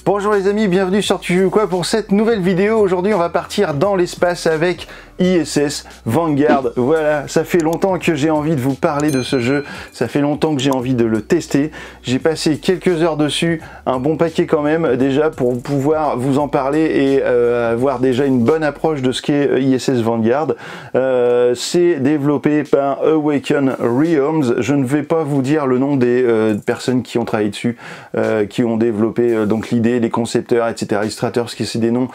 Bonjour les amis, bienvenue sur Tu joues quoi pour cette nouvelle vidéo. Aujourd'hui on va partir dans l'espace avec ISS Vanguard. Voilà, ça fait longtemps que j'ai envie de vous parler de ce jeu, ça fait longtemps que j'ai envie de le tester. J'ai passé quelques heures dessus, un bon paquet quand même déjà pour pouvoir vous en parler et avoir déjà une bonne approche de ce qu'est ISS Vanguard. C'est développé par Awaken Realms. Je ne vais pas vous dire le nom des personnes qui ont travaillé dessus, qui ont développé donc l'idée, les concepteurs, etc., illustrateurs, parce que c'est des noms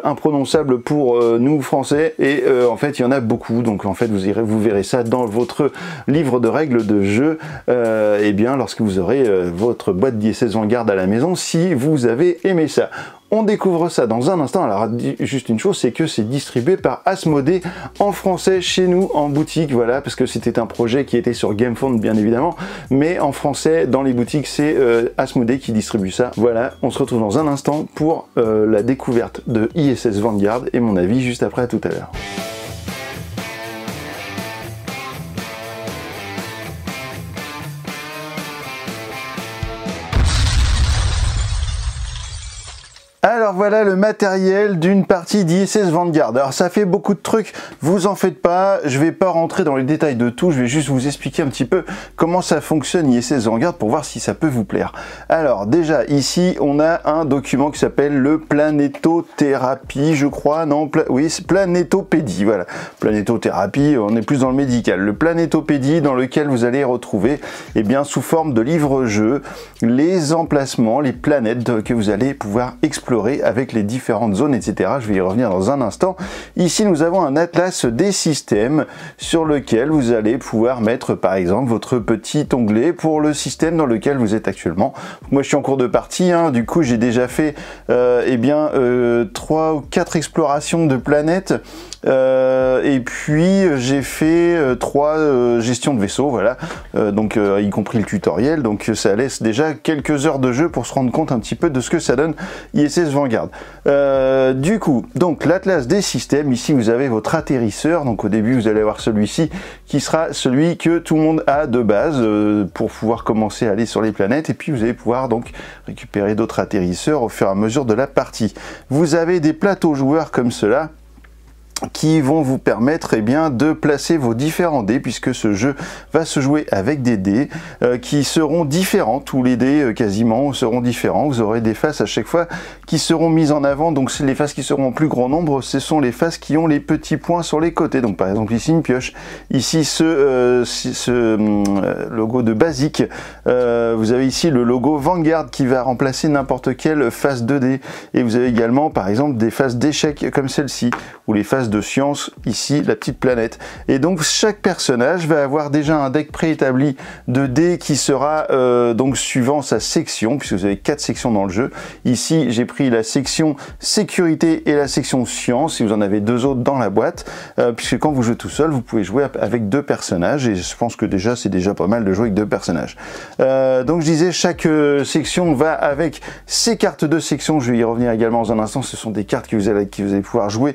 imprononçables pour nous français, et en fait il y en a beaucoup, donc en fait vous verrez ça dans votre livre de règles de jeu, et bien lorsque vous aurez votre boîte d'ISS Vanguard à la maison, si vous avez aimé ça. On découvre ça dans un instant. Alors juste une chose, c'est que c'est distribué par Asmodée en français chez nous en boutique, voilà, parce que c'était un projet qui était sur GameFound bien évidemment, mais en français dans les boutiques c'est Asmodée qui distribue ça. Voilà, on se retrouve dans un instant pour la découverte de ISS Vanguard et mon avis juste après, à tout à l'heure. Alors voilà le matériel d'une partie d'ISS Vanguard. Alors ça fait beaucoup de trucs, vous en faites pas, je vais pas rentrer dans les détails de tout, je vais juste vous expliquer un petit peu comment ça fonctionne ISS Vanguard pour voir si ça peut vous plaire. Alors déjà ici on a un document qui s'appelle le Planétothérapie, je crois, non, oui c'est Planétopédie, voilà, Planétothérapie, on est plus dans le médical. Le Planétopédie dans lequel vous allez retrouver, eh bien sous forme de livre-jeu, les emplacements, les planètes que vous allez pouvoir explorer avec les différentes zones, etc. Je vais y revenir dans un instant. Ici, nous avons un atlas des systèmes sur lequel vous allez pouvoir mettre, par exemple, votre petit onglet pour le système dans lequel vous êtes actuellement. Moi, je suis en cours de partie, hein, du coup, j'ai déjà fait 3 ou 4 explorations de planètes. Et puis j'ai fait 3 gestions de vaisseaux, voilà, donc y compris le tutoriel, donc ça laisse déjà quelques heures de jeu pour se rendre compte un petit peu de ce que ça donne ISS Vanguard. Du coup, donc l'atlas des systèmes, ici vous avez votre atterrisseur, donc au début vous allez avoir celui-ci qui sera celui que tout le monde a de base pour pouvoir commencer à aller sur les planètes, et puis vous allez pouvoir donc récupérer d'autres atterrisseurs au fur et à mesure de la partie. Vous avez des plateaux joueurs comme cela, qui vont vous permettre de placer vos différents dés, puisque ce jeu va se jouer avec des dés qui seront différents, tous les dés quasiment seront différents, vous aurez des faces à chaque fois qui seront mises en avant, donc c'est les faces qui seront en plus grand nombre, ce sont les faces qui ont les petits points sur les côtés, donc par exemple ici une pioche, ici ce logo de basique, vous avez ici le logo Vanguard qui va remplacer n'importe quelle face 2D, et vous avez également par exemple des faces d'échecs comme celle-ci, ou les faces de science, ici la petite planète. Et donc chaque personnage va avoir déjà un deck préétabli de dés qui sera donc suivant sa section, puisque vous avez 4 sections dans le jeu. Ici j'ai pris la section sécurité et la section science, si vous en avez 2 autres dans la boîte, puisque quand vous jouez tout seul vous pouvez jouer avec 2 personnages, et je pense que déjà c'est déjà pas mal de jouer avec 2 personnages. Donc je disais, chaque section va avec ses cartes de section, je vais y revenir également dans un instant. Ce sont des cartes que vous allez pouvoir jouer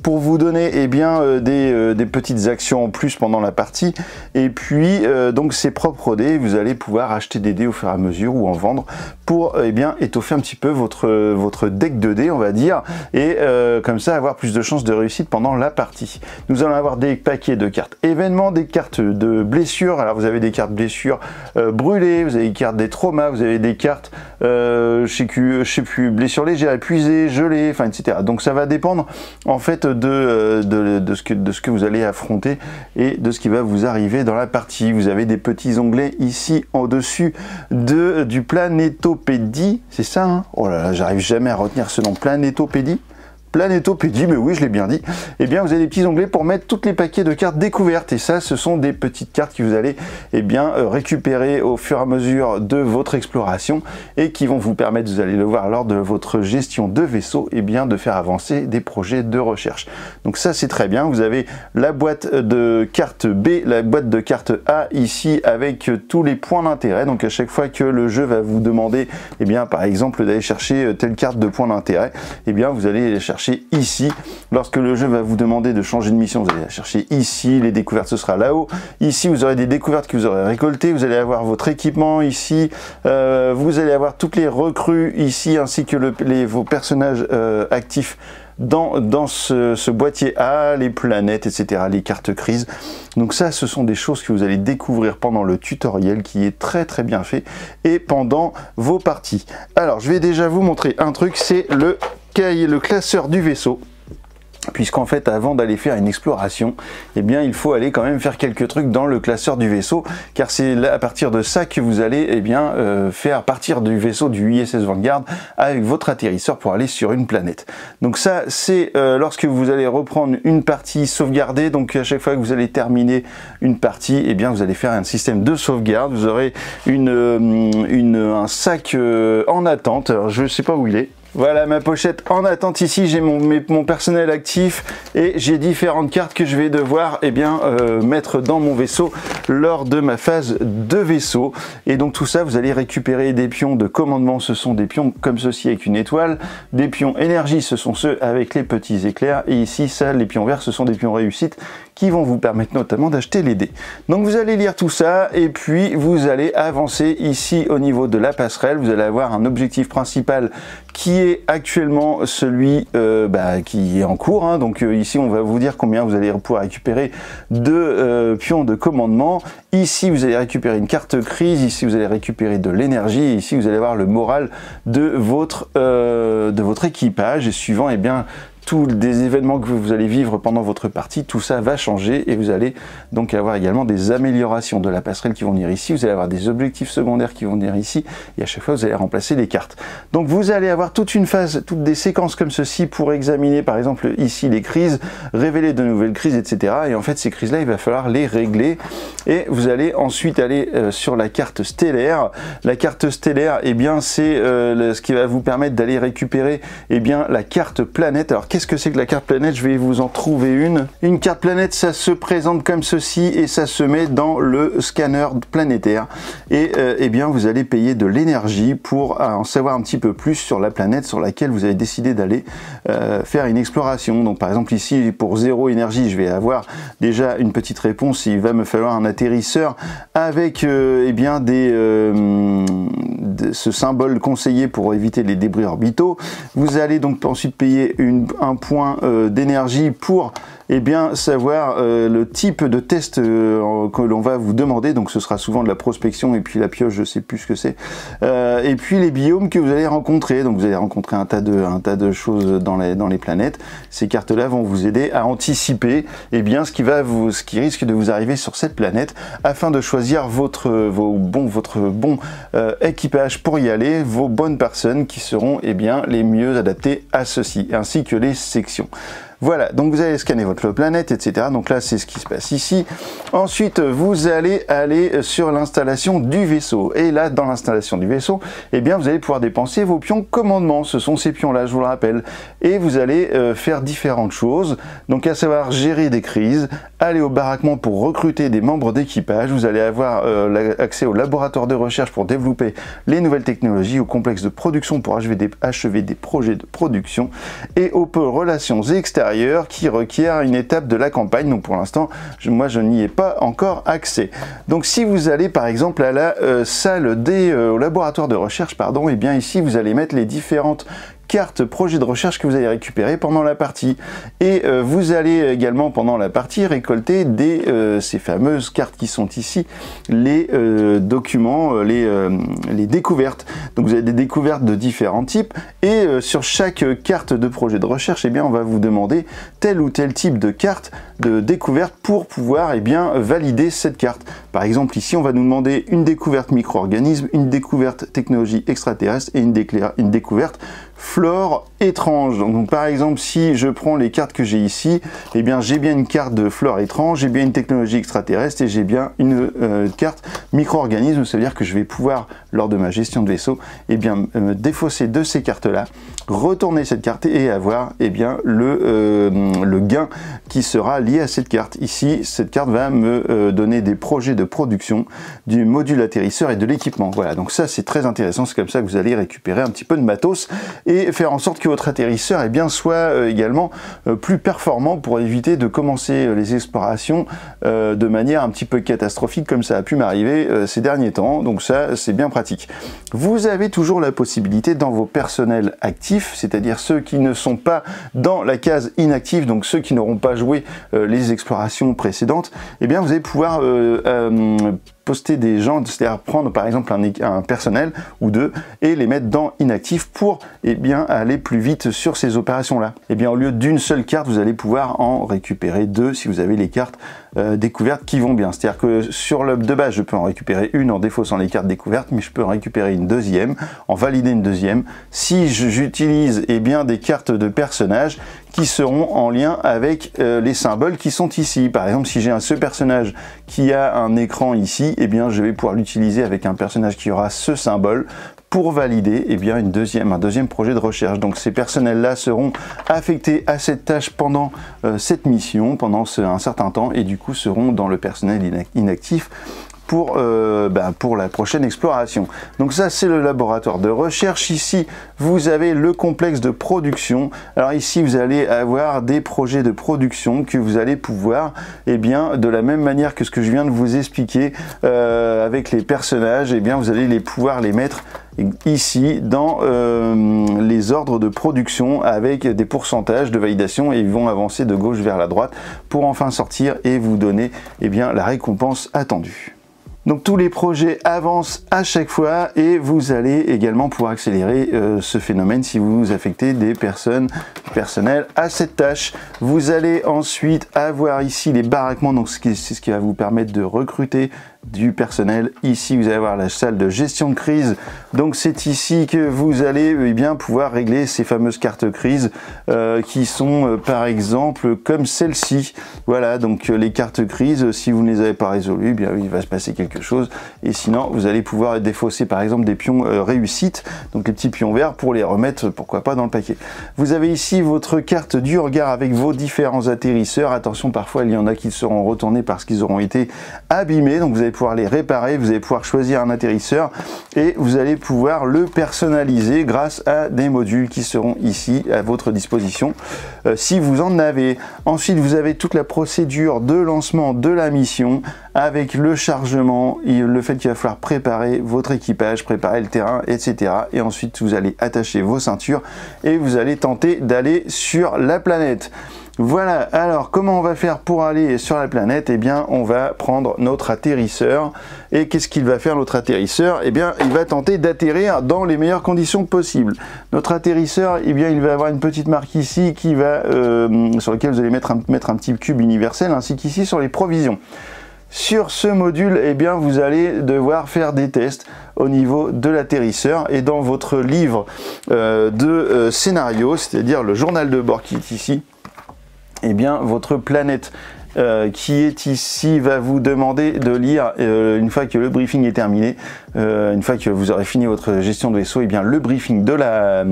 pour vous donner des petites actions en plus pendant la partie, et puis donc ces propres dés, vous allez pouvoir acheter des dés au fur et à mesure ou en vendre pour étoffer un petit peu votre deck de dés, on va dire, et comme ça avoir plus de chances de réussite pendant la partie. Nous allons avoir des paquets de cartes événements, des cartes de blessures. Alors vous avez des cartes blessures brûlées, vous avez des cartes des traumas, vous avez des cartes je sais plus, blessures légères, épuisées, gelées, enfin etc. Donc ça va dépendre en fait de ce que vous allez affronter et de ce qui va vous arriver dans la partie. Vous avez des petits onglets ici en dessus du Planétopédie, c'est ça, hein? Oh là là, j'arrive jamais à retenir ce nom, Planétopédie. Planétopédie, mais oui, je l'ai bien dit. Eh bien, vous avez des petits onglets pour mettre tous les paquets de cartes découvertes. Et ça, ce sont des petites cartes que vous allez récupérer au fur et à mesure de votre exploration et qui vont vous permettre, vous allez le voir lors de votre gestion de vaisseau, de faire avancer des projets de recherche. Donc ça, c'est très bien. Vous avez la boîte de cartes B, la boîte de cartes A ici avec tous les points d'intérêt. Donc à chaque fois que le jeu va vous demander, par exemple, d'aller chercher telle carte de point d'intérêt, vous allez les chercher chercher ici. Lorsque le jeu va vous demander de changer de mission, vous allez la chercher ici. Les découvertes, ce sera là-haut. Ici, vous aurez des découvertes que vous aurez récoltées. Vous allez avoir votre équipement ici. Vous allez avoir toutes les recrues ici, ainsi que vos personnages actifs dans ce boîtier A, les planètes, etc., les cartes crises. Donc ça, ce sont des choses que vous allez découvrir pendant le tutoriel qui est très très bien fait et pendant vos parties. Alors, je vais déjà vous montrer un truc, c'est le classeur du vaisseau. Puisqu'en fait, avant d'aller faire une exploration, eh bien, il faut aller quand même faire quelques trucs dans le classeur du vaisseau, car c'est là, à partir de ça que vous allez faire partir du vaisseau du ISS Vanguard avec votre atterrisseur pour aller sur une planète. Donc ça, c'est lorsque vous allez reprendre une partie sauvegardée, donc à chaque fois que vous allez terminer une partie, eh bien, vous allez faire un système de sauvegarde, vous aurez un sac en attente. Alors, je ne sais pas où il est. Voilà ma pochette en attente ici, j'ai mon personnel actif et j'ai différentes cartes que je vais devoir mettre dans mon vaisseau lors de ma phase de vaisseau. Et donc tout ça, vous allez récupérer des pions de commandement, ce sont des pions comme ceci avec une étoile, des pions énergie, ce sont ceux avec les petits éclairs, et ici, ça, les pions verts, ce sont des pions réussite qui vont vous permettre notamment d'acheter les dés. Donc vous allez lire tout ça et puis vous allez avancer ici au niveau de la passerelle. Vous allez avoir un objectif principal qui est actuellement celui qui est en cours. Hein. Donc ici on va vous dire combien vous allez pouvoir récupérer de pions de commandement. Ici vous allez récupérer une carte crise, ici vous allez récupérer de l'énergie, et ici vous allez avoir le moral de votre équipage, et suivant tous des événements que vous allez vivre pendant votre partie, tout ça va changer et vous allez donc avoir également des améliorations de la passerelle qui vont venir ici, vous allez avoir des objectifs secondaires qui vont venir ici et à chaque fois vous allez remplacer les cartes. Donc vous allez avoir toute une phase, toutes des séquences comme ceci pour examiner par exemple ici les crises, révéler de nouvelles crises, etc. Et en fait ces crises là il va falloir les régler et vous allez ensuite aller sur la carte stellaire. La carte stellaire, eh bien c'est ce qui va vous permettre d'aller récupérer la carte planète. Alors qu'est-ce que c'est que la carte planète? Je vais vous en trouver une. Une carte planète, ça se présente comme ceci et ça se met dans le scanner planétaire. Et vous allez payer de l'énergie pour en savoir un petit peu plus sur la planète sur laquelle vous avez décidé d'aller faire une exploration. Donc par exemple ici, pour 0 énergie, je vais avoir déjà une petite réponse. Il va me falloir un atterrisseur avec ce symbole conseillé pour éviter les débris orbitaux. Vous allez donc ensuite payer un point d'énergie pour savoir le type de test que l'on va vous demander. Donc ce sera souvent de la prospection et puis la pioche, je sais plus ce que c'est. Et puis les biomes que vous allez rencontrer. Donc vous allez rencontrer un tas de choses dans les planètes. Ces cartes-là vont vous aider à anticiper ce qui risque de vous arriver sur cette planète afin de choisir votre bon équipage pour y aller, vos bonnes personnes qui seront les mieux adaptées à ceci, ainsi que les sections. Voilà, donc vous allez scanner votre planète, etc. Donc là, c'est ce qui se passe ici. Ensuite, vous allez aller sur l'installation du vaisseau. Et là, dans l'installation du vaisseau, vous allez pouvoir dépenser vos pions commandement. Ce sont ces pions-là, je vous le rappelle. Et vous allez faire différentes choses. Donc, à savoir gérer des crises, aller au baraquement pour recruter des membres d'équipage. Vous allez avoir accès au laboratoire de recherche pour développer les nouvelles technologies, au complexe de production pour achever des projets de production et aux relations extérieures qui requiert une étape de la campagne. Donc pour l'instant, moi je n'y ai pas encore accès. Donc si vous allez par exemple à la au laboratoire de recherche, ici vous allez mettre les différentes cartes projet de recherche que vous allez récupérer pendant la partie. Et vous allez également pendant la partie récolter ces fameuses cartes qui sont ici, les documents, les découvertes. Donc vous avez des découvertes de différents types et sur chaque carte de projet de recherche, on va vous demander tel ou tel type de carte de découverte pour pouvoir valider cette carte. Par exemple ici on va nous demander une découverte micro-organisme, une découverte technologie extraterrestre et une découverte flore étrange. Donc par exemple si je prends les cartes que j'ai ici, j'ai bien une carte de flore étrange, j'ai bien une technologie extraterrestre et j'ai bien une carte micro-organisme. Ça veut dire que je vais pouvoir lors de ma gestion de vaisseau me défausser de ces cartes là, retourner cette carte et avoir le gain qui sera lié à cette carte. Ici cette carte va me donner des projets de production du module atterrisseur et de l'équipement. Voilà, donc ça c'est très intéressant, c'est comme ça que vous allez récupérer un petit peu de matos et faire en sorte que que votre atterrisseur soit également plus performant pour éviter de commencer les explorations de manière un petit peu catastrophique comme ça a pu m'arriver ces derniers temps. Donc ça, c'est bien pratique. Vous avez toujours la possibilité dans vos personnels actifs, c'est-à-dire ceux qui ne sont pas dans la case inactive, donc ceux qui n'auront pas joué les explorations précédentes, eh bien vous allez pouvoir poster des gens, c'est-à-dire prendre par exemple un personnel ou deux et les mettre dans inactif pour aller plus vite sur ces opérations-là. Et bien au lieu d'une seule carte, vous allez pouvoir en récupérer deux si vous avez les cartes découvertes qui vont bien. C'est-à-dire que sur l'hub de base, je peux en récupérer une en défaussant les cartes découvertes, mais je peux en récupérer une deuxième, en valider une deuxième, si j'utilise des cartes de personnages qui seront en lien avec les symboles qui sont ici. Par exemple, si j'ai ce personnage qui a un écran ici, je vais pouvoir l'utiliser avec un personnage qui aura ce symbole pour valider un deuxième projet de recherche. Donc ces personnels-là seront affectés à cette tâche pendant cette mission, pendant un certain temps, et du coup seront dans le personnel inactif pour la prochaine exploration. Donc ça, c'est le laboratoire de recherche. Ici, vous avez le complexe de production. Alors ici, vous allez avoir des projets de production que vous allez pouvoir, de la même manière que ce que je viens de vous expliquer avec les personnages, vous allez pouvoir les mettre ici dans les ordres de production avec des pourcentages de validation et ils vont avancer de gauche vers la droite pour enfin sortir et vous donner la récompense attendue. Donc tous les projets avancent à chaque fois et vous allez également pouvoir accélérer ce phénomène si vous affectez des personnels à cette tâche. Vous allez ensuite avoir ici les baraquements, donc c'est ce qui va vous permettre de recruter du personnel. Ici vous allez avoir la salle de gestion de crise, donc c'est ici que vous allez pouvoir régler ces fameuses cartes crise qui sont par exemple comme celle-ci. Voilà, donc les cartes crise, si vous ne les avez pas résolues, il va se passer quelque chose et sinon vous allez pouvoir défausser par exemple des pions réussite, donc les petits pions verts pour les remettre pourquoi pas dans le paquet. Vous avez ici votre carte du regard avec vos différents atterrisseurs. Attention, parfois il y en a qui seront retournés parce qu'ils auront été abîmés, donc vous allez pouvoir les réparer, vous allez pouvoir choisir un atterrisseur et vous allez pouvoir le personnaliser grâce à des modules qui seront ici à votre disposition si vous en avez. Ensuite, vous avez toute la procédure de lancement de la mission avec le chargement et le fait qu'il va falloir préparer votre équipage, préparer le terrain, etc. Et ensuite, vous allez attacher vos ceintures et vous allez tenter d'aller sur la planète. Voilà, alors comment on va faire pour aller sur la planète? On va prendre notre atterrisseur. Et qu'est-ce qu'il va faire notre atterrisseur? Il va tenter d'atterrir dans les meilleures conditions possibles. Notre atterrisseur, il va avoir une petite marque ici qui va, sur laquelle vous allez mettre un petit cube universel, ainsi qu'ici sur les provisions. Sur ce module, vous allez devoir faire des tests au niveau de l'atterrisseur et dans votre livre de scénario, c'est-à-dire le journal de bord qui est ici, votre planète qui est ici va vous demander de lire une fois que le briefing est terminé, une fois que vous aurez fini votre gestion de vaisseau, le briefing de la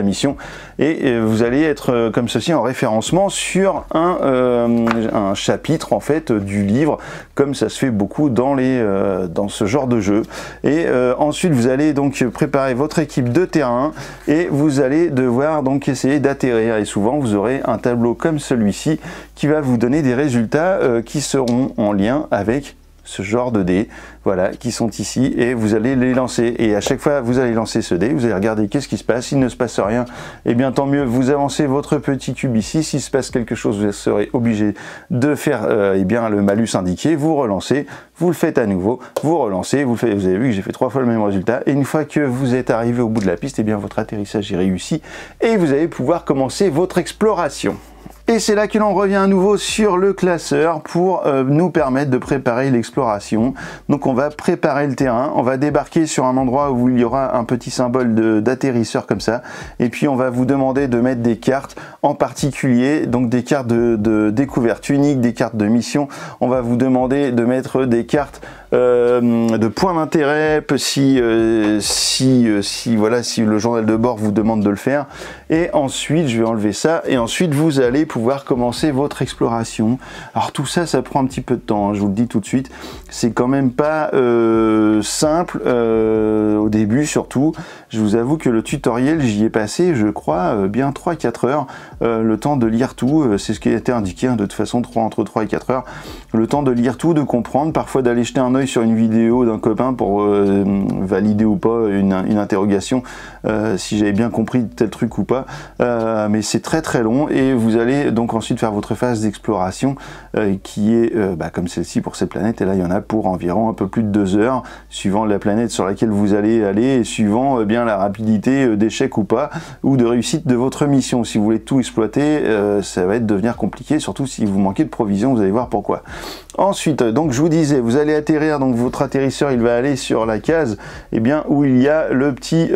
mission et vous allez être comme ceci en référencement sur un chapitre en fait du livre, comme ça se fait beaucoup dans ce genre de jeu. Et ensuite vous allez donc préparer votre équipe de terrain et vous allez devoir donc essayer d'atterrir et souvent vous aurez un tableau comme celui-ci qui va vous donner des résultats qui seront en lien avec ce genre de dés, voilà, qui sont ici et vous allez les lancer et à chaque fois vous allez lancer ce dé, vous allez regarder qu'est-ce qui se passe. S'il ne se passe rien, tant mieux, vous avancez votre petit cube ici. S'il se passe quelque chose, vous serez obligé de faire le malus indiqué, vous relancez, vous le faites à nouveau, vous relancez, vous avez vu que j'ai fait 3 fois le même résultat et une fois que vous êtes arrivé au bout de la piste, votre atterrissage est réussi et vous allez pouvoir commencer votre exploration. Et c'est là que l'on revient à nouveau sur le classeur pour nous permettre de préparer l'exploration. Donc on va préparer le terrain, on va débarquer sur un endroit où il y aura un petit symbole d'atterrisseur comme ça. Et puis on va vous demander de mettre des cartes en particulier, donc des cartes de découverte unique, des cartes de mission. On va vous demander de mettre des cartes de points d'intérêt si le journal de bord vous demande de le faire. Et ensuite, je vais enlever ça, et ensuite vous allez pouvoir pouvoir commencer votre exploration. Alors tout ça, ça prend un petit peu de temps, hein, je vous le dis tout de suite. C'est quand même pas simple au début, surtout. Je vous avoue que le tutoriel, j'y ai passé, je crois, bien 3-4 heures. Le temps de lire tout, c'est ce qui a été indiqué, hein, de toute façon, entre 3 et 4 heures. Le temps de lire tout, de comprendre, parfois d'aller jeter un œil sur une vidéo d'un copain pour valider ou pas une interrogation, si j'avais bien compris tel truc ou pas. Mais c'est très très long et vous allez donc ensuite faire votre phase d'exploration qui est comme celle-ci pour cette planète. Et là, il y en a pour environ un peu plus de 2 heures, suivant la planète sur laquelle vous allez aller et suivant bien la rapidité d'échec ou pas, ou de réussite de votre mission. Si vous voulez tout exploiter, ça va devenir compliqué, surtout si vous manquez de provisions, vous allez voir pourquoi. Ensuite, donc je vous disais, vous allez atterrir, donc votre atterrisseur il va aller sur la case où il y a le petit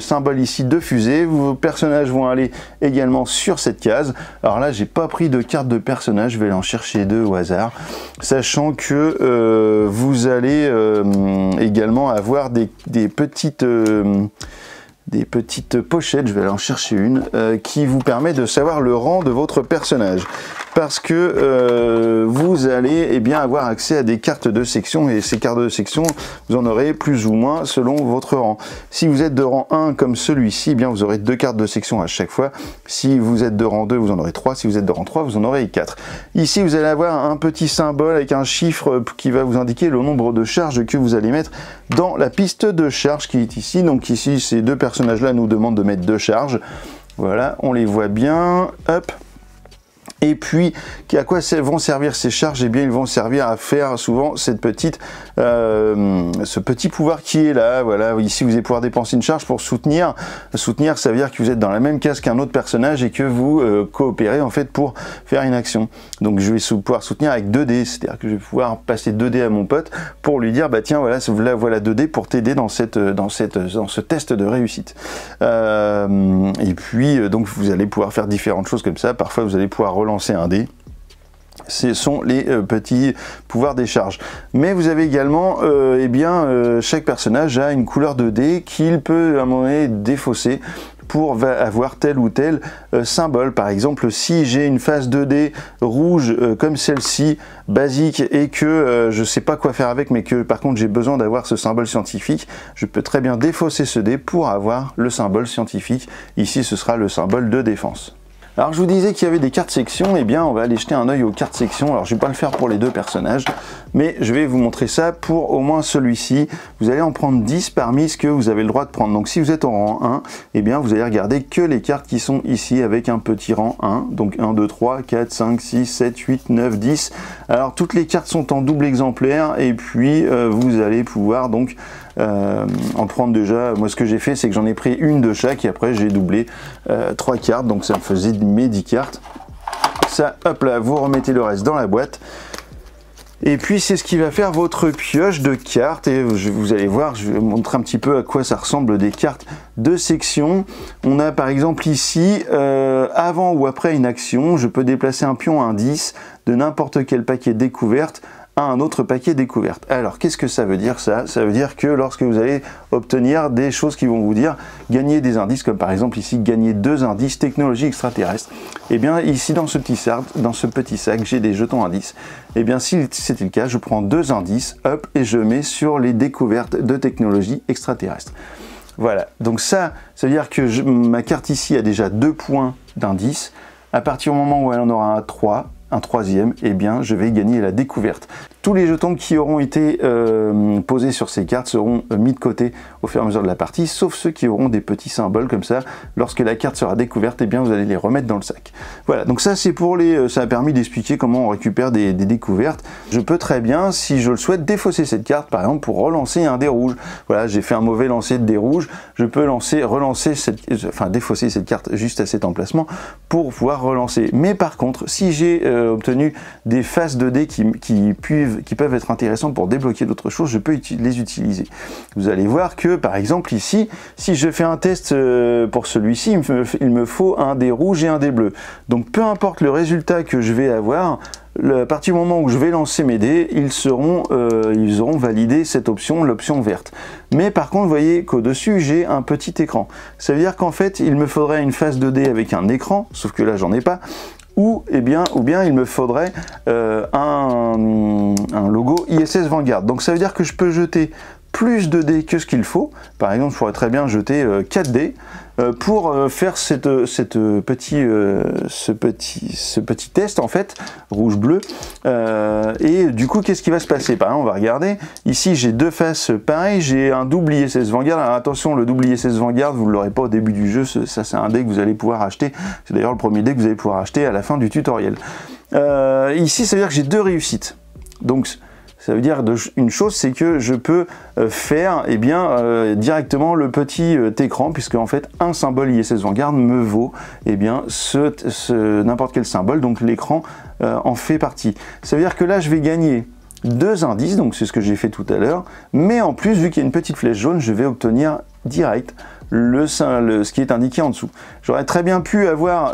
symbole ici de fusée. Vos personnages vont aller également sur cette case. Alors là, j'ai pas pris de carte de personnage, je vais en chercher 2 au hasard, sachant que vous allez également avoir des petites pochettes, je vais aller en chercher une, qui vous permet de savoir le rang de votre personnage. Parce que vous allez avoir accès à des cartes de section, et ces cartes de section, vous en aurez plus ou moins selon votre rang. Si vous êtes de rang 1 comme celui-ci, vous aurez 2 cartes de section à chaque fois. Si vous êtes de rang 2, vous en aurez 3. Si vous êtes de rang 3, vous en aurez 4. Ici, vous allez avoir un petit symbole avec un chiffre qui va vous indiquer le nombre de charges que vous allez mettre dans la piste de charge qui est ici. Donc ici, ces 2 personnages-là nous demandent de mettre 2 charges. Voilà, on les voit bien. Hop. Et puis, à quoi vont servir ces charges? Eh bien, ils vont servir à faire souvent ce petit pouvoir qui est là. Voilà, ici, vous allez pouvoir dépenser une charge pour soutenir. Soutenir, ça veut dire que vous êtes dans la même case qu'un autre personnage et que vous coopérez en fait pour faire une action. Donc, je vais pouvoir soutenir avec 2 dés, c'est-à-dire que je vais pouvoir passer 2 dés à mon pote pour lui dire, tiens, voilà 2 dés pour t'aider dans ce test de réussite. Et puis, donc, vous allez pouvoir faire différentes choses comme ça. Parfois, vous allez pouvoir relancer un dé. Ce sont les petits pouvoirs des charges. Mais vous avez également, chaque personnage a une couleur de dé qu'il peut à un moment donné défausser pour avoir tel ou tel symbole. Par exemple, si j'ai une face 2D rouge comme celle-ci, basique, et que je ne sais pas quoi faire avec, mais que par contre j'ai besoin d'avoir ce symbole scientifique, je peux très bien défausser ce dé pour avoir le symbole scientifique. Ici, ce sera le symbole de défense. Alors je vous disais qu'il y avait des cartes sections, on va aller jeter un œil aux cartes sections. Alors je vais pas le faire pour les 2 personnages, mais je vais vous montrer ça pour au moins celui-ci. Vous allez en prendre 10 parmi ce que vous avez le droit de prendre. Donc si vous êtes en rang 1, vous allez regarder que les cartes qui sont ici avec un petit rang 1. Donc 1, 2, 3, 4, 5, 6, 7, 8, 9, 10. Alors toutes les cartes sont en double exemplaire et puis vous allez pouvoir donc en prendre déjà. Moi ce que j'ai fait, c'est que j'en ai pris une de chaque et après j'ai doublé 3 cartes, donc ça me faisait mes 10 cartes. Ça, hop là, vous remettez le reste dans la boîte. Et puis c'est ce qui va faire votre pioche de cartes, et vous allez voir, je vais vous montrer un petit peu à quoi ça ressemble des cartes de section. On a par exemple ici, avant ou après une action, je peux déplacer un pion indice de n'importe quel paquet découverte à un autre paquet découverte. Alors qu'est-ce que ça veut dire ça? Ça veut dire que lorsque vous allez obtenir des choses qui vont vous dire gagner des indices, comme par exemple ici gagner 2 indices technologie extraterrestre, et bien ici dans ce petit sac j'ai des jetons indices. Et bien si c'était le cas, je prends 2 indices, hop, et je mets sur les découvertes de technologie extraterrestre. Voilà, donc ça veut dire que ma carte ici a déjà 2 points d'indice. À partir du moment où elle en aura un troisième, eh bien je vais gagner la découverte. Tous les jetons qui auront été posés sur ces cartes seront mis de côté au fur et à mesure de la partie, sauf ceux qui auront des petits symboles comme ça. Lorsque la carte sera découverte, eh bien vous allez les remettre dans le sac. Voilà, donc ça c'est pour les... ça a permis d'expliquer comment on récupère des découvertes. Je peux très bien, si je le souhaite, défausser cette carte, par exemple, pour relancer un dé rouge. Voilà, j'ai fait un mauvais lancer de dé rouge, je peux défausser cette carte juste à cet emplacement pour pouvoir relancer. Mais par contre, si j'ai obtenu des faces de dés qui peuvent être intéressants pour débloquer d'autres choses, je peux les utiliser. Vous allez voir que par exemple ici, si je fais un test pour celui-ci, il me faut un dé rouge et un dé bleu. Donc peu importe le résultat que je vais avoir, à partir du moment où je vais lancer mes dés, ils auront validé cette option, l'option verte. Mais par contre, vous voyez qu'au-dessus, j'ai un petit écran. Ça veut dire qu'en fait, il me faudrait une phase de dés avec un écran, sauf que là, j'en ai pas. Ou bien il me faudrait un logo ISS Vanguard. Donc ça veut dire que je peux jeter plus de dés que ce qu'il faut. Par exemple, je pourrais très bien jeter 4 dés pour faire ce petit test en fait, rouge-bleu. Et du coup, qu'est-ce qui va se passer? Par exemple, on va regarder. Ici, j'ai deux faces pareilles. J'ai un double ISS Vanguard. Alors attention, le double ISS Vanguard, vous ne l'aurez pas au début du jeu. Ça, c'est un dé que vous allez pouvoir acheter. C'est d'ailleurs le premier dé que vous allez pouvoir acheter à la fin du tutoriel. Ici, ça veut dire que j'ai 2 réussites. Donc, ça veut dire une chose, c'est que je peux faire directement le petit écran, puisque en fait un symbole ISS Vanguard me vaut n'importe quel symbole, donc l'écran en fait partie. Ça veut dire que là je vais gagner 2 indices, donc c'est ce que j'ai fait tout à l'heure, mais en plus vu qu'il y a une petite flèche jaune, je vais obtenir direct ce qui est indiqué en dessous. J'aurais très bien pu avoir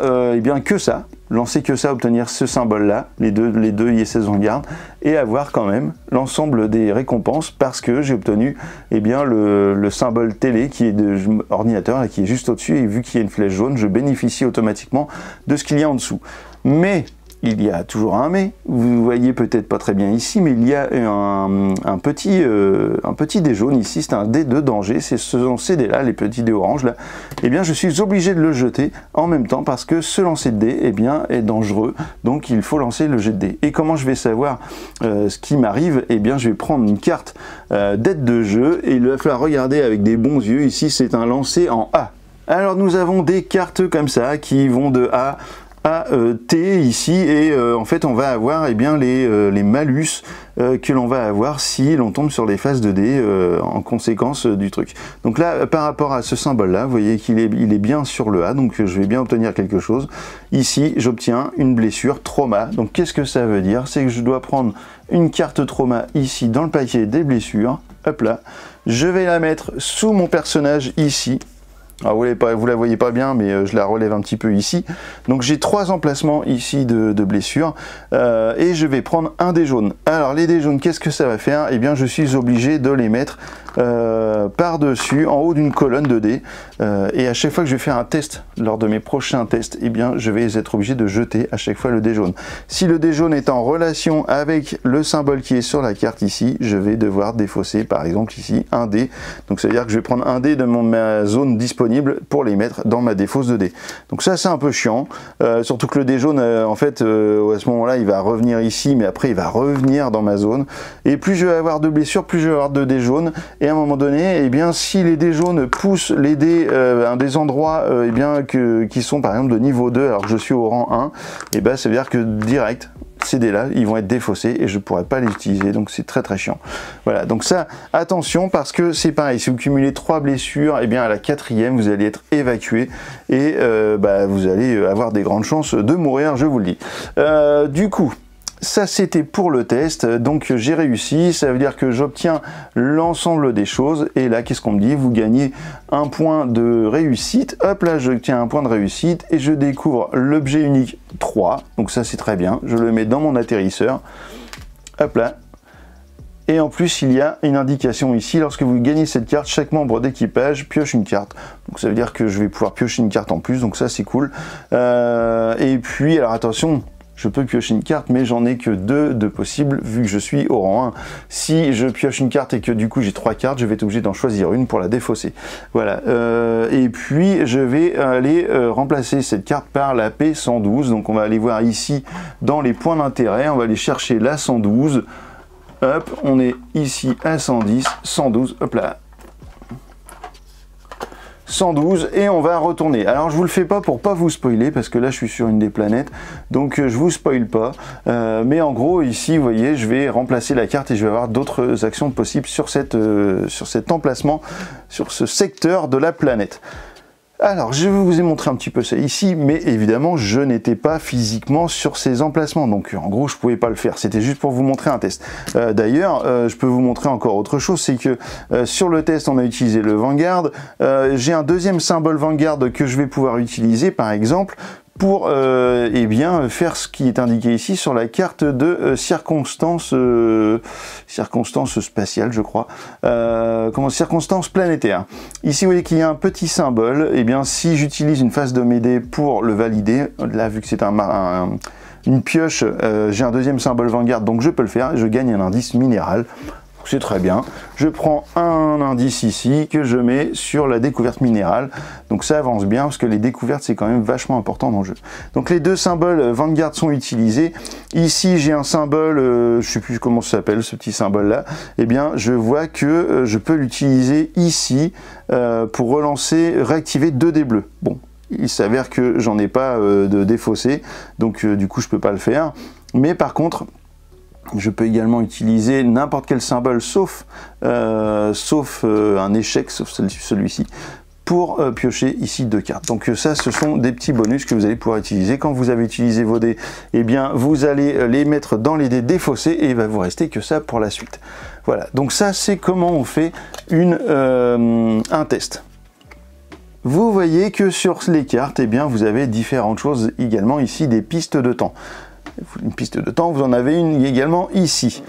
que ça, lancer que ça, obtenir ce symbole là, les deux ISS Vanguard, et avoir quand même l'ensemble des récompenses parce que j'ai obtenu le symbole télé qui est de ordinateur et qui est juste au-dessus, et vu qu'il y a une flèche jaune, je bénéficie automatiquement de ce qu'il y a en dessous. Mais il y a toujours un mais, vous voyez peut-être pas très bien ici, mais il y a un petit dé jaune ici, c'est un dé de danger, c'est ces dés là, les petits dés orange là, je suis obligé de le jeter en même temps parce que ce lancer de dés est dangereux, donc il faut lancer le jet de dés. Et comment je vais savoir ce qui m'arrive? Je vais prendre une carte d'aide de jeu et il va falloir regarder avec des bons yeux. Ici c'est un lancer en A. Alors nous avons des cartes comme ça qui vont de A à T ici, et en fait on va avoir les malus que l'on va avoir si l'on tombe sur les phases de dés en conséquence du truc. Donc là, par rapport à ce symbole là, vous voyez qu'il est bien sur le A, donc je vais bien obtenir quelque chose. Ici j'obtiens une blessure trauma. Donc qu'est-ce que ça veut dire? C'est que je dois prendre une carte trauma ici dans le paquet des blessures, hop là, je vais la mettre sous mon personnage ici. Alors vous la voyez pas bien, mais je la relève un petit peu ici. Donc j'ai 3 emplacements ici de blessures et je vais prendre un dé jaune. Alors les dés jaunes, qu'est-ce que ça va faire? Je suis obligé de les mettre par-dessus, en haut d'une colonne de dés. Et à chaque fois que je vais faire un test, lors de mes prochains tests, je vais être obligé de jeter à chaque fois le dé jaune. Si le dé jaune est en relation avec le symbole qui est sur la carte ici, je vais devoir défausser par exemple ici un dé. Donc ça veut dire que je vais prendre un dé de ma zone disponible pour les mettre dans ma défausse de dés. Donc ça c'est un peu chiant, surtout que le dé jaune à ce moment là il va revenir ici, mais après il va revenir dans ma zone, et plus je vais avoir de blessures, plus je vais avoir de dés jaunes, et à un moment donné si les dés jaunes poussent les dés à des endroits qui sont par exemple de niveau 2 alors que je suis au rang 1, ça veut dire que direct ces dés là ils vont être défaussés et je ne pourrai pas les utiliser, donc c'est très très chiant. Voilà, donc ça attention, parce que c'est pareil, si vous cumulez 3 blessures, à la 4e vous allez être évacué et vous allez avoir des grandes chances de mourir, je vous le dis. Du coup ça c'était pour le test, donc j'ai réussi, ça veut dire que j'obtiens l'ensemble des choses, et là qu'est-ce qu'on me dit? Vous gagnez un point de réussite, hop là j'obtiens un point de réussite, et je découvre l'objet unique 3, donc ça c'est très bien, je le mets dans mon atterrisseur, hop là, et en plus il y a une indication ici, lorsque vous gagnez cette carte, chaque membre d'équipage pioche une carte, donc ça veut dire que je vais pouvoir piocher une carte en plus, donc ça c'est cool, et puis alors attention, je peux piocher une carte, mais j'en ai que 2 de possibles, vu que je suis au rang 1. Si je pioche une carte et que du coup j'ai 3 cartes, je vais être obligé d'en choisir une pour la défausser. Voilà. Et puis je vais aller remplacer cette carte par la P112. Donc on va aller voir ici dans les points d'intérêt, on va aller chercher la 112. Hop, on est ici à 110, 112, hop là. 112, et on va retourner. Alors je vous le fais pas pour pas vous spoiler, parce que là je suis sur une des planètes, donc je vous spoil pas, mais en gros ici vous voyez je vais remplacer la carte et je vais avoir d'autres actions possibles sur cet emplacement, sur ce secteur de la planète. Alors, je vous ai montré un petit peu ça ici, mais évidemment, je n'étais pas physiquement sur ces emplacements. Donc, en gros, je ne pouvais pas le faire. C'était juste pour vous montrer un test. D'ailleurs, je peux vous montrer encore autre chose. C'est que sur le test, on a utilisé le Vanguard. J'ai un deuxième symbole Vanguard que je vais pouvoir utiliser, par exemple, pour eh bien, faire ce qui est indiqué ici sur la carte de circonstances spatiales, je crois, circonstances planétaires. Ici, vous voyez qu'il y a un petit symbole. Eh bien, si j'utilise une face d'Omédée pour le valider, là, vu que c'est une pioche, j'ai un deuxième symbole Vanguard, donc je peux le faire. Je gagne un indice minéral. C'est très bien. Je prends un indice ici que je mets sur la découverte minérale. Donc ça avance bien parce que les découvertes c'est quand même vachement important dans le jeu. Donc les deux symboles Vanguard sont utilisés. Ici j'ai un symbole, je ne sais plus comment ça s'appelle ce petit symbole là. Eh bien je vois que je peux l'utiliser ici pour relancer, réactiver 2 dés bleus. Bon, il s'avère que j'en ai pas de défaussé. Donc du coup je peux pas le faire. Mais par contre, je peux également utiliser n'importe quel symbole sauf un échec, sauf celui-ci, pour piocher ici 2 cartes. Donc ça, ce sont des petits bonus que vous allez pouvoir utiliser. Quand vous avez utilisé vos dés, eh bien vous allez les mettre dans les dés défaussés et il va vous rester que ça pour la suite. Voilà, donc ça c'est comment on fait un test. Vous voyez que sur les cartes, eh bien vous avez différentes choses également ici, des pistes de temps. Une piste de temps, vous en avez une également ici.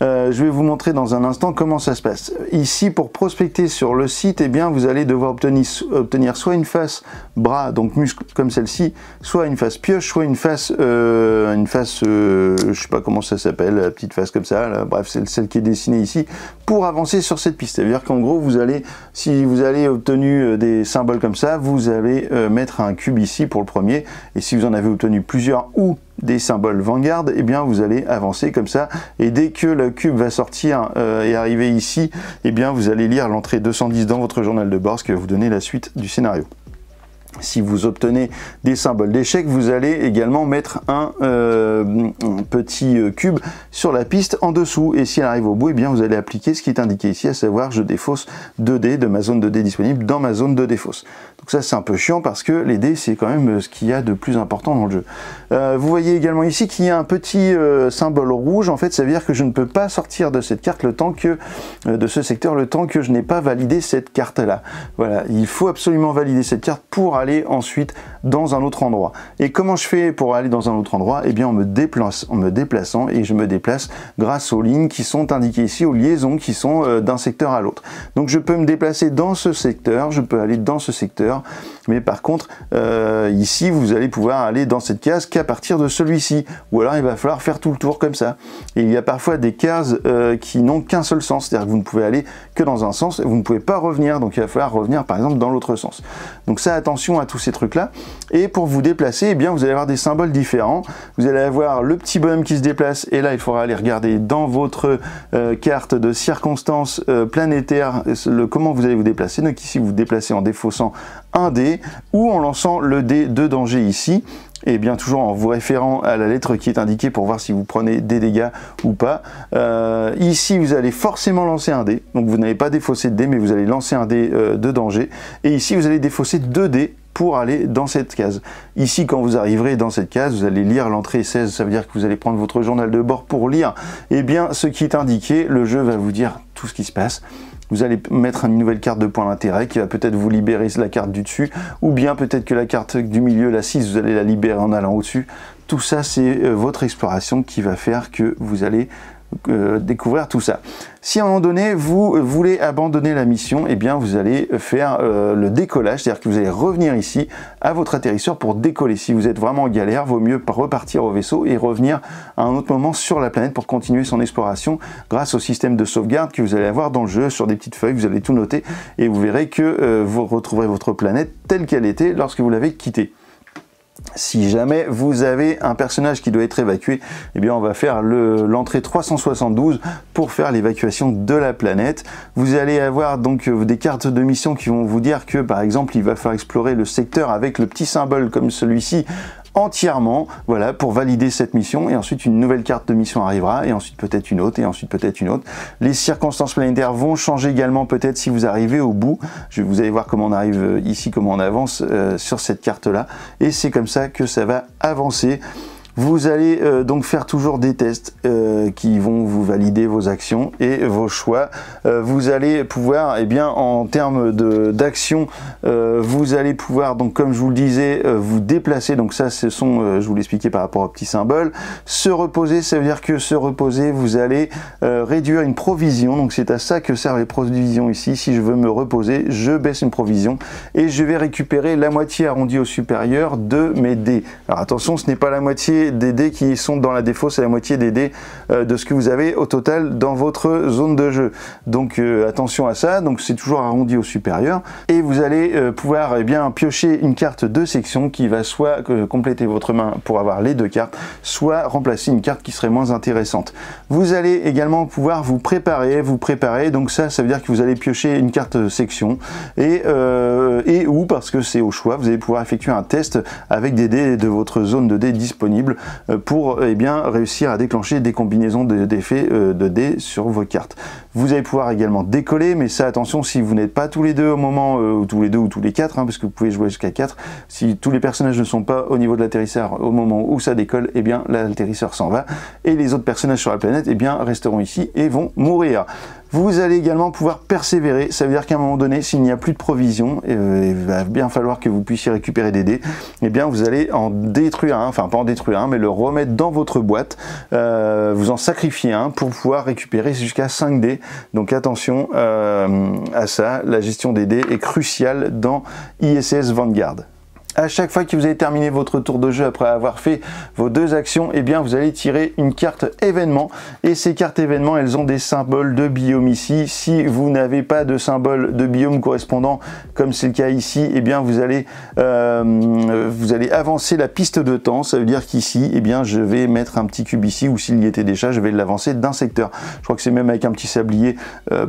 Je vais vous montrer dans un instant comment ça se passe. Ici, pour prospecter sur le site, eh bien, vous allez devoir obtenir soit une face bras, donc muscle comme celle-ci, soit une face pioche, soit une face, je sais pas comment ça s'appelle, la petite face comme ça, là, bref, c'est celle qui est dessinée ici, pour avancer sur cette piste. C'est-à-dire qu'en gros, si vous avez obtenu des symboles comme ça, vous allez mettre un cube ici pour le premier, et si vous en avez obtenu plusieurs ou des symboles Vanguard, eh bien vous allez avancer comme ça, et dès que le cube va sortir et arriver ici, eh bien vous allez lire l'entrée 210 dans votre journal de bord, ce qui va vous donner la suite du scénario. Si vous obtenez des symboles d'échec, vous allez également mettre un petit cube sur la piste en dessous, et si elle arrive au bout, eh bien vous allez appliquer ce qui est indiqué ici, à savoir je défausse 2 dés de ma zone de dés disponible dans ma zone de défausse. Donc ça c'est un peu chiant parce que les dés c'est quand même ce qu'il y a de plus important dans le jeu. Vous voyez également ici qu'il y a un petit symbole rouge. En fait ça veut dire que je ne peux pas sortir de cette carte de ce secteur le temps que je n'ai pas validé cette carte là. Voilà, il faut absolument valider cette carte pour aller ensuite dans un autre endroit. Et comment je fais pour aller dans un autre endroit? Eh bien en me déplaçant, et je me déplace grâce aux lignes qui sont indiquées ici, aux liaisons qui sont d'un secteur à l'autre. Donc je peux me déplacer dans ce secteur, je peux aller dans ce secteur, mais par contre ici vous allez pouvoir aller dans cette case qu'à partir de celui-ci, ou alors il va falloir faire tout le tour comme ça. Et il y a parfois des cases qui n'ont qu'un seul sens, c'est-à-dire que vous ne pouvez aller que dans un sens, et vous ne pouvez pas revenir, donc il va falloir revenir par exemple dans l'autre sens. Donc ça, attention à tous ces trucs là. Et pour vous déplacer, eh bien vous allez avoir des symboles différents. Vous allez avoir le petit bonhomme qui se déplace, et là il faudra aller regarder dans votre carte de circonstances planétaires comment vous allez vous déplacer. Donc ici vous vous déplacez en défaussant un dé ou en lançant le dé de danger ici, et bien toujours en vous référant à la lettre qui est indiquée pour voir si vous prenez des dégâts ou pas. Ici vous allez forcément lancer un dé, donc vous n'allez pas défausser de dé, mais vous allez lancer un dé de danger, et ici vous allez défausser 2 dés pour aller dans cette case. Ici, quand vous arriverez dans cette case, vous allez lire l'entrée 16, ça veut dire que vous allez prendre votre journal de bord pour lire eh bien, ce qui est indiqué. Le jeu va vous dire tout ce qui se passe. Vous allez mettre une nouvelle carte de point d'intérêt qui va peut-être vous libérer la carte du dessus, ou bien peut-être que la carte du milieu, la 6, vous allez la libérer en allant au-dessus. Tout ça, c'est votre exploration qui va faire que vous allez découvrir tout ça. Si à un moment donné vous voulez abandonner la mission, eh bien vous allez faire le décollage, c'est-à-dire que vous allez revenir ici à votre atterrisseur pour décoller. Si vous êtes vraiment en galère, vaut mieux repartir au vaisseau et revenir à un autre moment sur la planète pour continuer son exploration grâce au système de sauvegarde que vous allez avoir dans le jeu. Sur des petites feuilles, vous allez tout noter et vous verrez que vous retrouverez votre planète telle qu'elle était lorsque vous l'avez quittée. Si jamais vous avez un personnage qui doit être évacué, eh bien on va faire l'entrée 372 pour faire l'évacuation de la planète. Vous allez avoir donc des cartes de mission qui vont vous dire que par exemple il va falloir explorer le secteur avec le petit symbole comme celui-ci entièrement, voilà, pour valider cette mission, et ensuite une nouvelle carte de mission arrivera, et ensuite peut-être une autre, et ensuite peut-être une autre. Les circonstances planétaires vont changer également peut-être si vous arrivez au bout. Vous allez voir comment on arrive ici, comment on avance sur cette carte-là, et c'est comme ça que ça va avancer. Vous allez donc faire toujours des tests qui vont vous valider vos actions et vos choix. Vous allez pouvoir, eh bien, en termes d'action, vous allez pouvoir, donc comme je vous le disais, vous déplacer. Donc ça, ce sont, je vous l'expliquais par rapport au petit symbole. Se reposer, ça veut dire que se reposer, vous allez réduire une provision. Donc c'est à ça que servent les provisions ici. Si je veux me reposer, je baisse une provision et je vais récupérer la moitié arrondie au supérieur de mes dés. Alors attention, ce n'est pas la moitié des dés qui sont dans la défaut, c'est la moitié des dés de ce que vous avez au total dans votre zone de jeu. Donc attention à ça, donc c'est toujours arrondi au supérieur et vous allez pouvoir, eh bien, piocher une carte de section qui va soit compléter votre main pour avoir les deux cartes, soit remplacer une carte qui serait moins intéressante. Vous allez également pouvoir vous préparer, donc ça veut dire que vous allez piocher une carte section et ou, parce que c'est au choix, vous allez pouvoir effectuer un test avec des dés de votre zone de dés disponible pour, eh bien, réussir à déclencher des combinaisons d'effets de dés sur vos cartes. Vous allez pouvoir également décoller, mais ça, attention, si vous n'êtes pas tous les deux au moment, ou tous les deux ou tous les quatre, hein, parce que vous pouvez jouer jusqu'à 4, si tous les personnages ne sont pas au niveau de l'atterrisseur au moment où ça décolle, eh bien l'atterrisseur s'en va et les autres personnages sur la planète, eh bien, resteront ici et vont mourir. Vous allez également pouvoir persévérer, ça veut dire qu'à un moment donné, s'il n'y a plus de provisions, il va bien falloir que vous puissiez récupérer des dés, eh bien vous allez en détruire un, enfin pas en détruire un, mais le remettre dans votre boîte, vous en sacrifiez un pour pouvoir récupérer jusqu'à 5 dés. Donc attention à ça, la gestion des dés est cruciale dans ISS Vanguard. À chaque fois que vous avez terminé votre tour de jeu après avoir fait vos deux actions, eh bien vous allez tirer une carte événement et ces cartes événements, elles ont des symboles de biome ici. Si vous n'avez pas de symbole de biome correspondant, comme c'est le cas ici, eh bien vous allez avancer la piste de temps. Ça veut dire qu'ici, eh bien je vais mettre un petit cube ici, ou s'il y était déjà, je vais l'avancer d'un secteur. Je crois que c'est même avec un petit sablier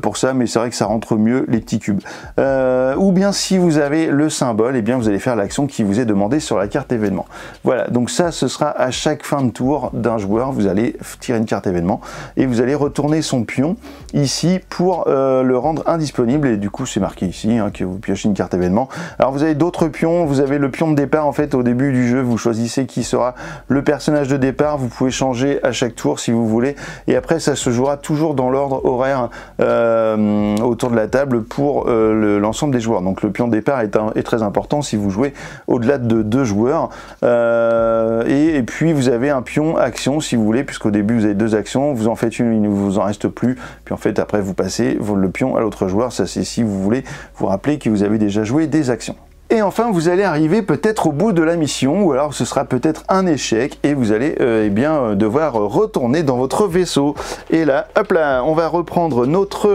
pour ça, mais c'est vrai que ça rentre mieux les petits cubes. Ou bien si vous avez le symbole, eh bien vous allez faire l'action qui vous est demandé sur la carte événement. Voilà, donc ça, ce sera à chaque fin de tour d'un joueur, vous allez tirer une carte événement et vous allez retourner son pion ici pour le rendre indisponible, et du coup c'est marqué ici hein, que vous piochez une carte événement. Alors vous avez d'autres pions, vous avez le pion de départ, en fait au début du jeu vous choisissez qui sera le personnage de départ, vous pouvez changer à chaque tour si vous voulez, et après ça se jouera toujours dans l'ordre horaire autour de la table pour l'ensemble des joueurs. Donc le pion de départ est très important si vous jouez au-delà de 2 joueurs, et puis vous avez un pion action si vous voulez, puisqu'au début vous avez 2 actions, vous en faites une, il ne vous en reste plus, puis en fait après vous passez le pion à l'autre joueur. Ça c'est si vous voulez vous rappeler que vous avez déjà joué des actions. Et enfin, vous allez arriver peut-être au bout de la mission, ou alors ce sera peut-être un échec, et vous allez eh bien devoir retourner dans votre vaisseau. Et là, hop là, on va reprendre notre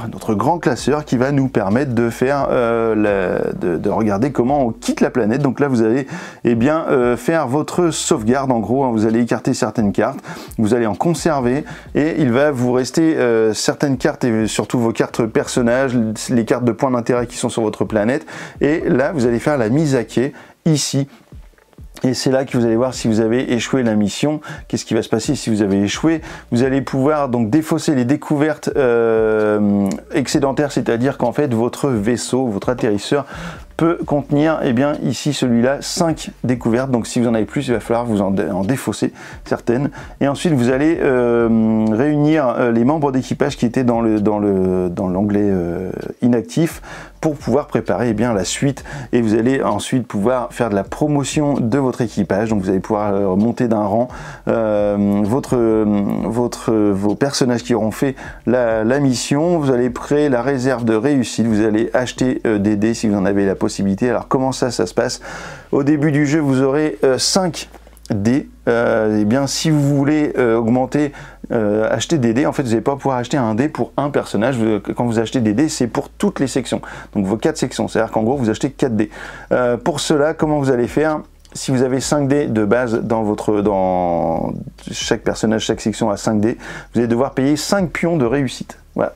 notre grand classeur qui va nous permettre de faire de regarder comment on quitte la planète. Donc là vous allez eh bien faire votre sauvegarde en gros, hein. Vous allez écarter certaines cartes, vous allez en conserver et il va vous rester certaines cartes, et surtout vos cartes personnages, les cartes de points d'intérêt qui sont sur votre planète, et là vous allez faire la mise à quai ici. Et c'est là que vous allez voir si vous avez échoué la mission. Qu'est-ce qui va se passer si vous avez échoué? Vous allez pouvoir donc défausser les découvertes excédentaires, c'est-à-dire qu'en fait votre vaisseau, votre atterrisseur peut contenir, eh bien ici celui-là, 5 découvertes. Donc si vous en avez plus, il va falloir vous en défausser certaines. Et ensuite vous allez réunir les membres d'équipage qui étaient dans l'onglet inactif pour pouvoir préparer eh bien la suite, et vous allez ensuite pouvoir faire de la promotion de votre équipage. Donc vous allez pouvoir monter d'un rang vos personnages qui auront fait la mission. Vous allez créer la réserve de réussite, vous allez acheter des dés si vous en avez la possibilité. Alors comment ça se passe? Au début du jeu vous aurez 5 dés. Et bien si vous voulez augmenter, acheter des dés, en fait vous n'allez pas pouvoir acheter un dé pour un personnage. Quand vous achetez des dés, c'est pour toutes les sections, donc vos 4 sections, c'est à dire qu'en gros vous achetez 4 dés. Pour cela, comment vous allez faire? Si vous avez 5 dés de base dans chaque personnage, chaque section a 5 dés, vous allez devoir payer 5 pions de réussite. Voilà,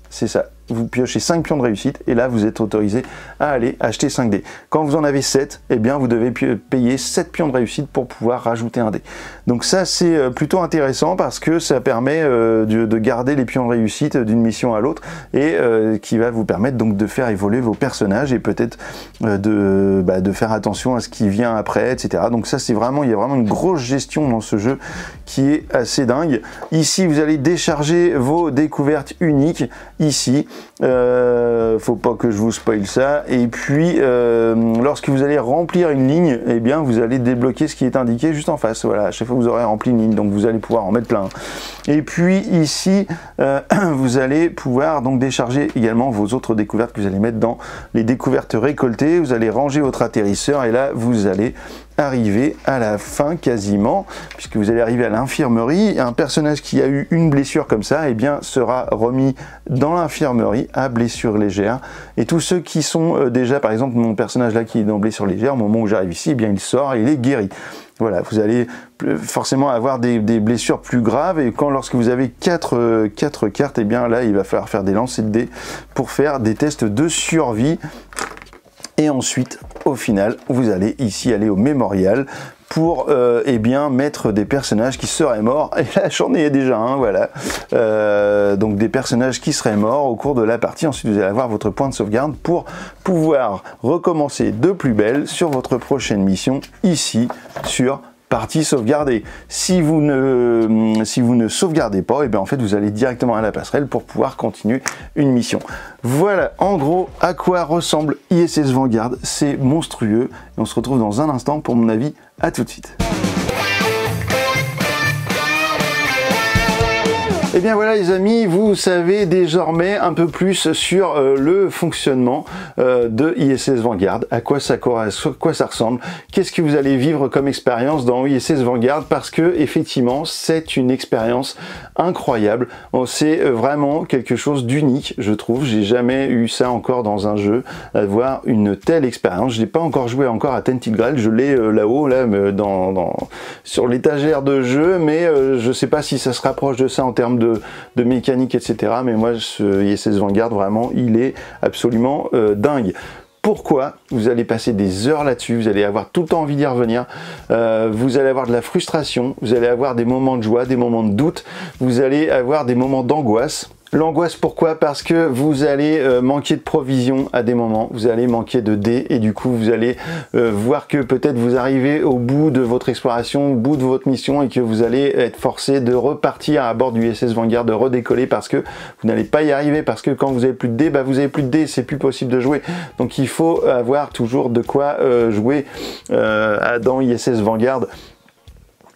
c'est ça. vous piochez 5 pions de réussite et là vous êtes autorisé à aller acheter 5 dés. Quand vous en avez 7, eh bien vous devez payer 7 pions de réussite pour pouvoir rajouter un dé. Donc ça c'est plutôt intéressant parce que ça permet de garder les pions de réussite d'une mission à l'autre et qui va vous permettre donc de faire évoluer vos personnages et peut-être de faire attention à ce qui vient après, etc. Donc ça c'est vraiment, il y a vraiment une grosse gestion dans ce jeu qui est assez dingue. Ici vous allez décharger vos découvertes uniques, ici, faut pas que je vous spoil ça, et puis lorsque vous allez remplir une ligne, eh bien vous allez débloquer ce qui est indiqué juste en face, voilà, à chaque fois que vous aurez rempli une ligne, donc vous allez pouvoir en mettre plein. Et puis ici, vous allez pouvoir donc décharger également vos autres découvertes que vous allez mettre dans les découvertes récoltées, vous allez ranger votre atterrisseur, et là vous allez arriver à la fin quasiment, puisque vous allez arriver à l'infirmerie. Un personnage qui a eu une blessure comme ça, eh bien sera remis dans l'infirmerie à blessure légère, et tous ceux qui sont déjà, par exemple mon personnage là qui est dans blessure légère, au moment où j'arrive ici, eh bien il sort et il est guéri. Voilà, vous allez forcément avoir des blessures plus graves, et lorsque vous avez 4 cartes, eh bien là il va falloir faire des lancers de dés pour faire des tests de survie. Et ensuite, au final, vous allez ici aller au mémorial pour eh bien mettre des personnages qui seraient morts. Et là, j'en ai déjà un, voilà. Donc des personnages qui seraient morts au cours de la partie. Ensuite, vous allez avoir votre point de sauvegarde pour pouvoir recommencer de plus belle sur votre prochaine mission, ici, sur partie sauvegardée. Si vous ne sauvegardez pas, et bien en fait vous allez directement à la passerelle pour pouvoir continuer une mission. Voilà en gros à quoi ressemble ISS Vanguard. C'est monstrueux et on se retrouve dans un instant pour mon avis. À tout de suite. Et bien voilà les amis, vous savez désormais un peu plus sur le fonctionnement de ISS Vanguard, à quoi ça ressemble, qu'est-ce que vous allez vivre comme expérience dans ISS Vanguard, parce que effectivement c'est une expérience incroyable, c'est vraiment quelque chose d'unique je trouve, j'ai jamais eu ça encore dans un jeu, avoir une telle expérience. Je n'ai pas encore joué à Tainted Grail, je l'ai là-haut, là, sur l'étagère de jeu, mais je sais pas si ça se rapproche de ça en termes de mécanique, etc. Mais moi, ce ISS Vanguard, vraiment, il est absolument dingue. Pourquoi? Vous allez passer des heures là-dessus, vous allez avoir tout le temps envie d'y revenir, vous allez avoir de la frustration, vous allez avoir des moments de joie, des moments de doute, vous allez avoir des moments d'angoisse. L'angoisse, pourquoi? Parce que vous allez manquer de provisions à des moments, vous allez manquer de dés, et du coup vous allez voir que peut-être vous arrivez au bout de votre exploration, au bout de votre mission, et que vous allez être forcé de repartir à bord du ISS Vanguard, de redécoller parce que vous n'allez pas y arriver, parce que quand vous avez plus de dés, bah vous avez plus de dés, c'est plus possible de jouer. Donc il faut avoir toujours de quoi jouer dans ISS Vanguard.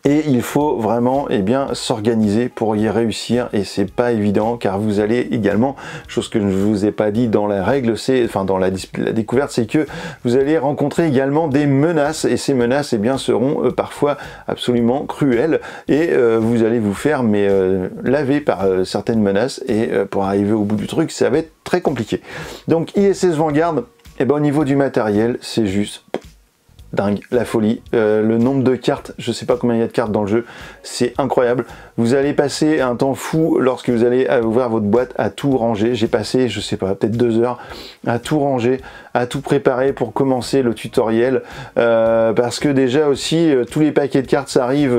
Et il faut vraiment s'organiser pour y réussir, et c'est pas évident car vous allez également, chose que je ne vous ai pas dit dans la règle, dans la découverte, c'est que vous allez rencontrer également des menaces, et ces menaces seront parfois absolument cruelles, et vous allez vous faire laver par certaines menaces, et pour arriver au bout du truc ça va être très compliqué. Donc ISS Vanguard, au niveau du matériel, c'est juste dingue, la folie, le nombre de cartes, je sais pas combien il y a de cartes dans le jeu, c'est incroyable. Vous allez passer un temps fou lorsque vous allez ouvrir votre boîte à tout ranger. J'ai passé, je sais pas, peut-être 2 heures à tout ranger, à tout préparer pour commencer le tutoriel, parce que déjà aussi tous les paquets de cartes ça arrive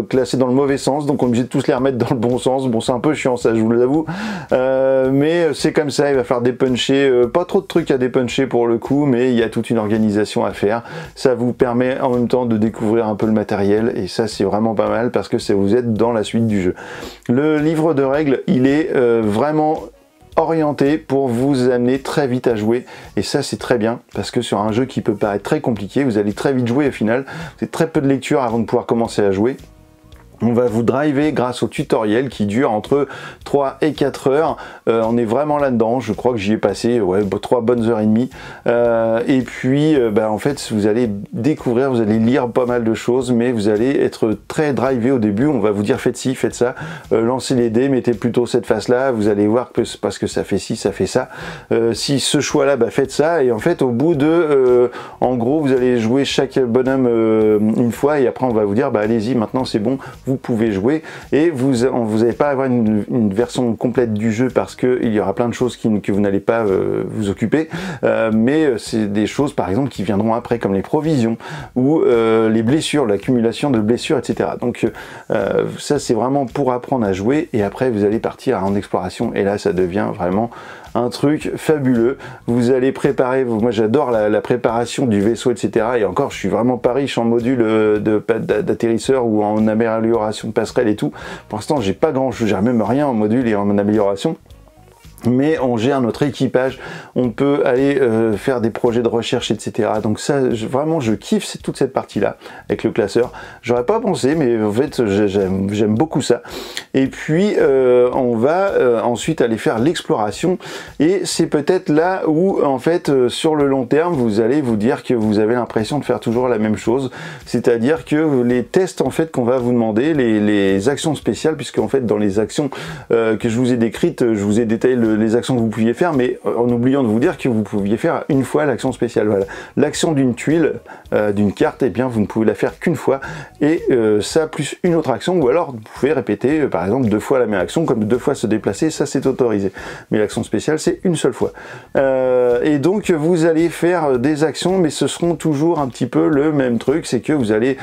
classés dans le mauvais sens, donc on est obligé de tous les remettre dans le bon sens. Bon, c'est un peu chiant ça, je vous l'avoue, mais c'est comme ça, il va falloir dépuncher, pas trop de trucs à dépuncher pour le coup, mais il y a toute une organisation à faire. Ça vous permet en même temps de découvrir un peu le matériel, et ça c'est vraiment pas mal parce que vous êtes dans la suite du jeu. Le livre de règles, il est vraiment orienté pour vous amener très vite à jouer, et ça c'est très bien parce que sur un jeu qui peut paraître très compliqué, vous allez très vite jouer au final. C'est très peu de lecture avant de pouvoir commencer à jouer. On va vous driver grâce au tutoriel qui dure entre 3 et 4 heures. On est vraiment là-dedans. Je crois que j'y ai passé 3 bonnes heures et demie. Et puis, en fait, vous allez découvrir, vous allez lire pas mal de choses, mais vous allez être très drivé au début. On va vous dire faites ci, faites ça, lancez les dés, mettez plutôt cette face-là. Vous allez voir que parce que ça fait ci, ça fait ça. Si ce choix-là, faites ça. Et en fait, au bout de, en gros, vous allez jouer chaque bonhomme une fois, et après on va vous dire allez-y, maintenant c'est bon. Vous vous pouvez jouer, et vous n'allez pas avoir une version complète du jeu parce qu'il y aura plein de choses que vous n'allez pas vous occuper, mais c'est des choses par exemple qui viendront après, comme les provisions ou les blessures, l'accumulation de blessures, etc. Donc ça c'est vraiment pour apprendre à jouer, et après vous allez partir en exploration, et là ça devient vraiment un truc fabuleux. Vous allez préparer, moi j'adore la préparation du vaisseau, etc. Et encore, je suis vraiment pas riche en module d'atterrisseur ou en amélioration de passerelle et tout. Pour l'instant, j'ai pas grand chose, j'ai même rien en module et en amélioration. Mais on gère notre équipage, on peut aller faire des projets de recherche, etc. Donc ça, vraiment, je kiffe toute cette partie-là avec le classeur. J'aurais pas pensé, mais en fait, j'aime beaucoup ça. Et puis, on va ensuite aller faire l'exploration. Et c'est peut-être là où, en fait, sur le long terme, vous allez vous dire que vous avez l'impression de faire toujours la même chose. C'est-à-dire que les tests, en fait, qu'on va vous demander, les actions spéciales, puisque en fait, dans les actions que je vous ai décrites, je vous ai détaillé les actions que vous pouviez faire, mais en oubliant de vous dire que vous pouviez faire une fois l'action spéciale. Voilà. L'action d'une tuile, d'une carte, eh bien vous ne pouvez la faire qu'une fois, et ça plus une autre action, ou alors vous pouvez répéter par exemple 2 fois la même action, comme 2 fois se déplacer, ça c'est autorisé. Mais l'action spéciale c'est une seule fois. Et donc vous allez faire des actions, mais ce seront toujours un petit peu le même truc, c'est que vous allez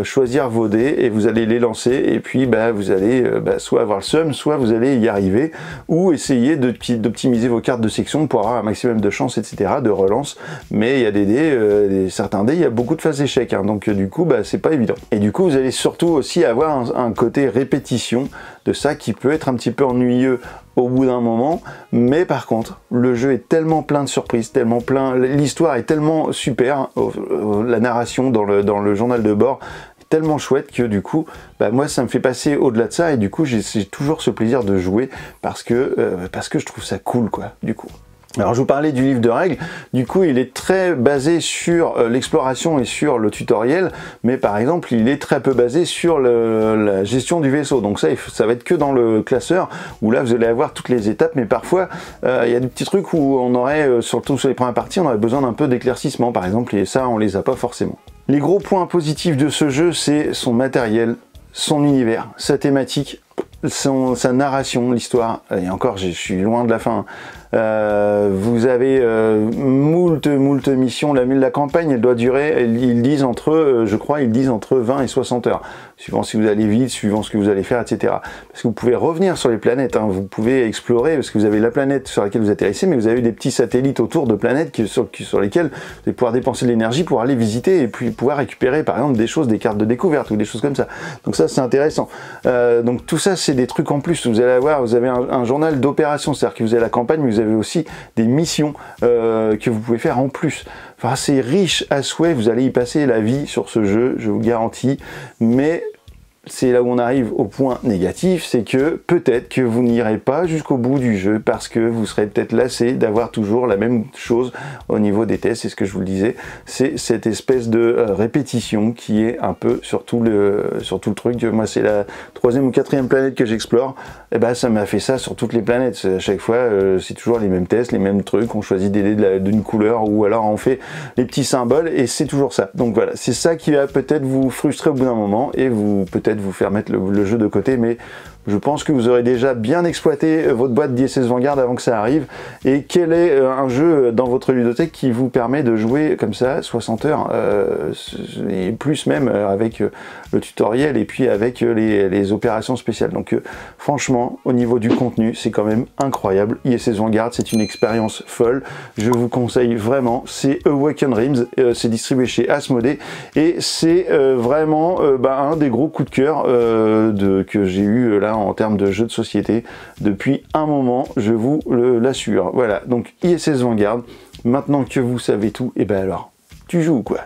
choisir vos dés et vous allez les lancer, et puis vous allez soit avoir le seum, soit vous allez y arriver, ou essayer d'optimiser vos cartes de section pour avoir un maximum de chance, etc., de relance. Mais il y a des dés, certains dés, il y a beaucoup de phases échecs, hein, donc du coup c'est pas évident. Et du coup vous allez surtout aussi avoir un côté répétition de ça qui peut être un petit peu ennuyeux au bout d'un moment, mais par contre le jeu est tellement plein de surprises, tellement plein, l'histoire est tellement super, la narration dans le journal de bord tellement chouette que du coup moi ça me fait passer au-delà de ça, et du coup j'ai toujours ce plaisir de jouer parce que je trouve ça cool, quoi, du coup. Alors je vous parlais du livre de règles, du coup il est très basé sur l'exploration et sur le tutoriel, mais par exemple il est très peu basé sur la gestion du vaisseau, donc ça va être que dans le classeur, où là vous allez avoir toutes les étapes, mais parfois il y a des petits trucs où on aurait, surtout sur les premières parties, on aurait besoin d'un peu d'éclaircissement par exemple, et ça on les a pas forcément. Les gros points positifs de ce jeu, c'est son matériel, son univers, sa thématique, sa narration, l'histoire, et encore je suis loin de la fin. Vous avez moult missions, la campagne elle doit durer, ils disent entre, je crois, ils disent entre 20 et 60 heures, suivant si vous allez vite, suivant ce que vous allez faire, etc. Parce que vous pouvez revenir sur les planètes, hein, vous pouvez explorer, parce que vous avez la planète sur laquelle vous atterrissez, mais vous avez des petits satellites autour de planètes sur lesquels vous allez pouvoir dépenser de l'énergie pour aller visiter, et puis pouvoir récupérer par exemple des choses, des cartes de découverte ou des choses comme ça. Donc ça c'est intéressant. Donc tout ça c'est des trucs en plus, vous allez avoir, vous avez un journal d'opération, c'est-à-dire que vous avez la campagne, mais vous avez aussi des missions que vous pouvez faire en plus. Enfin, c'est riche à souhait, vous allez y passer la vie sur ce jeu, je vous garantis, mais c'est là où on arrive au point négatif, c'est que peut-être que vous n'irez pas jusqu'au bout du jeu parce que vous serez peut-être lassé d'avoir toujours la même chose au niveau des tests. C'est ce que je vous le disais, c'est cette espèce de répétition qui est un peu sur tout le truc. Moi c'est la 3e ou 4e planète que j'explore, et ça m'a fait ça sur toutes les planètes. À chaque fois c'est toujours les mêmes tests, les mêmes trucs, on choisit des dés d'une couleur, ou alors on fait les petits symboles, et c'est toujours ça. Donc voilà, c'est ça qui va peut-être vous frustrer au bout d'un moment, et peut-être vous faire mettre le jeu de côté, mais je pense que vous aurez déjà bien exploité votre boîte d'ISS Vanguard avant que ça arrive. Et quel est un jeu dans votre ludothèque qui vous permet de jouer comme ça 60 heures et plus même avec le tutoriel et puis avec les opérations spéciales. Donc franchement, au niveau du contenu, c'est quand même incroyable. ISS Vanguard, c'est une expérience folle. Je vous conseille vraiment. C'est Awaken Realms, c'est distribué chez Asmodée, et c'est vraiment un des gros coups de cœur que j'ai eu là en termes de jeux de société depuis un moment, je vous l'assure. Voilà, donc ISS Vanguard, maintenant que vous savez tout, et alors, tu joues quoi?